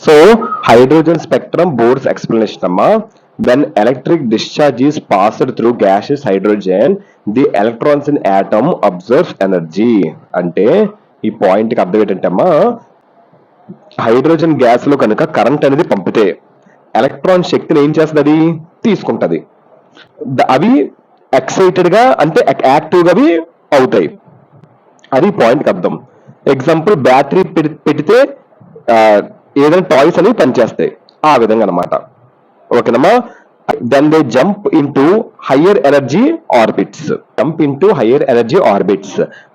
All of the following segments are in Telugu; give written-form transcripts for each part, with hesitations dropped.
So hydrogen spectrum Bohr's explanation అమ్మా. When electric discharge is passed through gaseous hydrogen, the electrons in atom absorbs energy. అంటే ఈ పాయింట్ కి అర్థం ఏంటంటే అమ్మా, హైడ్రోజన్ గ్యాస్ లో కనుక కరెంట్ అనేది పంపితే ఎలక్ట్రాన్ శక్తిని ఏం చేస్తుంది, అది తీసుకుంటది. అవి ఎక్సైటెడ్ గా అంటే యాక్టివ్ గా అవి అవుతాయి. అది పాయింట్ కి అర్థం. ఎగ్జాంపుల్ బ్యాటరీ పెడితే ఏదైనా టాయ్స్ అనేవి పనిచేస్తాయి, ఆ విధంగా అనమాట. ఓకేనమ్మా. Then they jump into higher energy orbits.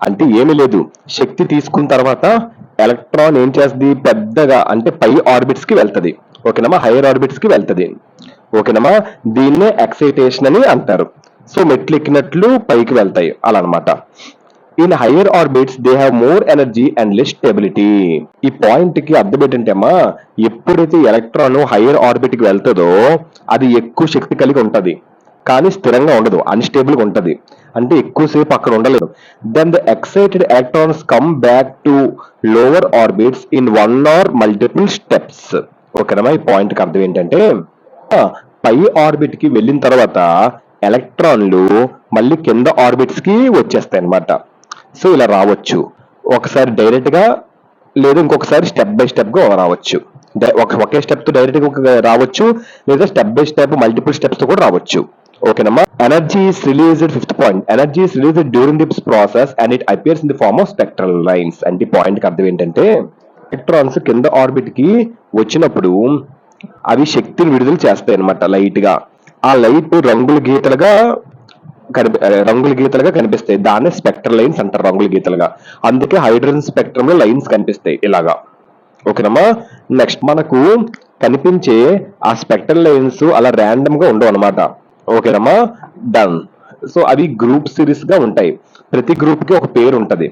అంటే ఏమీ లేదు, శక్తి తీసుకున్న తర్వాత ఎలక్ట్రాన్ ఏం చేస్తుంది, పెద్దగా అంటే పై ఆర్బిట్స్ కి వెళ్తది. ఓకేనమ్మా, హైయర్ ఆర్బిట్స్ కి వెళ్తది. ఓకేనమ్మా, దీన్నే ఎక్సైటేషన్ అని అంటారు. సో మెట్లు ఎక్కినట్లు పైకి వెళ్తాయి అలా అనమాట. In higher orbits they have more energy and less stability. ఈ పాయింట్ కి అర్థం ఏంటంటే అమ్మా, ఎప్పుడైతే ఎలక్ట్రాన్ హైయర్ ఆర్బిట్ కి వెళ్తుందో అది ఎక్కువ శక్తి కలిగి ఉంటది, కానీ స్థిరంగా ఉండదు, అన్స్టేబుల్ గా ఉంటది. అంటే ఎక్కువసేపు అక్కడ ఉండలేదు. Then the excited electrons come back to lower orbits in one or multiple steps. ఓకేనమ్మా, ఈ పాయింట్ కి అర్థం ఏంటంటే పై ఆర్బిట్ కి వెళ్ళిన తర్వాత ఎలక్ట్రాన్లు మళ్ళీ కింద ఆర్బిట్స్ కి వచ్చేస్తాయి అనమాట. సో ఇలా రావచ్చు, ఒకసారి డైరెక్ట్ గా, లేదా ఇంకొకసారి స్టెప్ బై స్టెప్ గా రావచ్చు. ఒకే స్టెప్ తో డైరెక్ట్ గా రావచ్చు, లేదా step by step multiple steps తో కూడా రావచ్చు. ఓకేనమ్మా. Energy is released, fifth point, energy is released during this process and it appears in the form of spectral lines. అంటే పాయింట్ కి అర్థం ఏంటంటే, ఎలక్ట్రాన్స్ కింద ఆర్బిట్ కి వచ్చినప్పుడు అవి శక్తిని విడుదల చేస్తాయి అనమాట లైట్ గా. ఆ లైట్ రంగుల గీతలుగా కనిపిస్తాయి. దాన్ని స్పెక్ట్రల్ లైన్స్ అంటారు, రంగుల గీతలుగా. అందుకే హైడ్రోజన్ స్పెక్ట్రమ్ లో లైన్స్ కనిపిస్తాయి ఇలాగా. ఓకేనమ్మా. నెక్స్ట్ మనకు కనిపించే ఆ స్పెక్ట్రల్ లైన్స్ అలా ర్యాండమ్ గా ఉండవు అనమాట. ఓకేనమ్మా, డన్. సో అవి గ్రూప్ సిరీస్ గా ఉంటాయి. ప్రతి గ్రూప్ కి ఒక పేరు ఉంటది.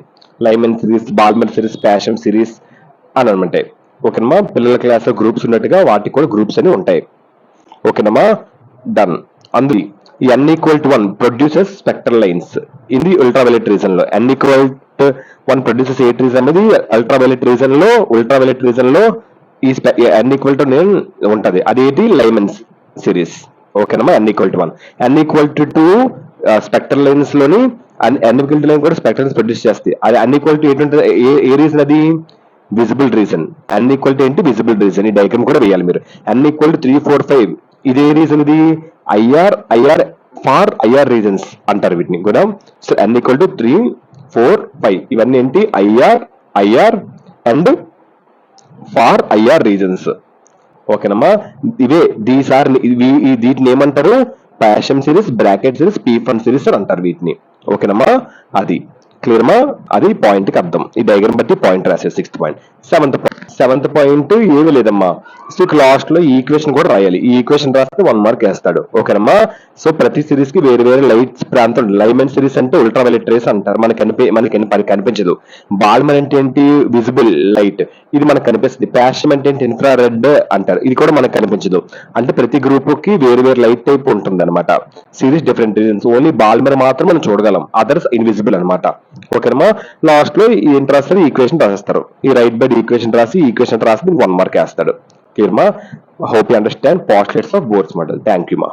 Lyman series, Ballmer series, passion series అని అనమాట. ఓకేనమ్మా, పిల్లల క్లాస్ లో గ్రూప్స్ ఉన్నట్టుగా వాటికి కూడా గ్రూప్స్ అని ఉంటాయి. ఓకేనమ్మా, డన్. అందు N=1 produces spectral lines in the ultraviolet reason లో. N=1 ప్రొడ్యూసెస్ ఏ రీజన్ అనేది అల్ట్రావైలెట్ రీజన్ లో ఈ N=9 ఉంటది. అదేంటి, లైమన్స్ సిరీస్. ఓకేనమ్మా, N=1. N=2 స్పెక్ట్రల్ లైన్స్ లోని N=9 కూడా స్పెక్ట్రల్ లైన్స్ ప్రొడ్యూస్ చేస్తాయి. అది N=8 ఏంటంటే ఏ రీజన్, అది విజిబుల్ రీజన్. N=ఏంటి, విజిబుల్ రీజన్. ఈ డయాగ్రామ్ కూడా వేయాలి మీరు. N=3, 4, 5 ఇదే రీజన్, ఇది ఐఆర్ రీజన్స్ అంటారు వీటిని కూడా. సో N=3, 4, 5 ఇవన్నీ ఏంటి, IR and far IR regions. ఓకేనమ్మా, ఇవే వీటిని ఏమంటారు, Paschen series, Brackett series, P1 series అని అంటారు వీటిని. ఓకేనమ్మా, అది క్లియర్ మా. అది పాయింట్ కి అర్థం. ఈ డయాగ్రామ్ బట్టి పాయింట్ రాసేది. Sixth point. సెవెంత్ పాయింట్ ఏమీ లేదమ్మా. సో లాస్ట్ లో ఈ ఈక్వేషన్ కూడా రాయాలి. ఈ ఈక్వేషన్ రాస్తే 1 మార్క్ వేస్తాడు. ఓకేనమ్మా. సో ప్రతి సిరీస్ కి వేరు వేరే లైట్స్ ప్రాంతం. లైమన్ సిరీస్ అంటే అల్ట్రావైలెట్ రేస్ అంటారు, మనకి కనిపించదు. బాల్మర్ అంటే ఏంటి, విజిబుల్ లైట్, ఇది మనకు కనిపిస్తుంది. ప్యాషన్ అంటే ఏంటి, ఇన్ఫ్రారెడ్ అంటారు, ఇది కూడా మనకు కనిపించదు. అంటే ప్రతి గ్రూప్ కి వేరు వేరు లైట్ టైప్ ఉంటుంది అనమాట. Series different reasons. Only Ballmer మాత్రం మనం చూడగలం, అదర్స్ ఇన్విజిబుల్ అనమాట. ఓకేనమ్మా. లాస్ట్ లో ఏంటి రాస్తారు, ఈక్వేషన్ రాసేస్తారు. ఈ రైట్ బై ఈక్వేషన్ రాసి ఈక్వేషన్ రాసి 1 మార్క్ వేస్తాడు. క్లియర్ మా. Hope you understand postulates of Bohr's model. Thank you మా.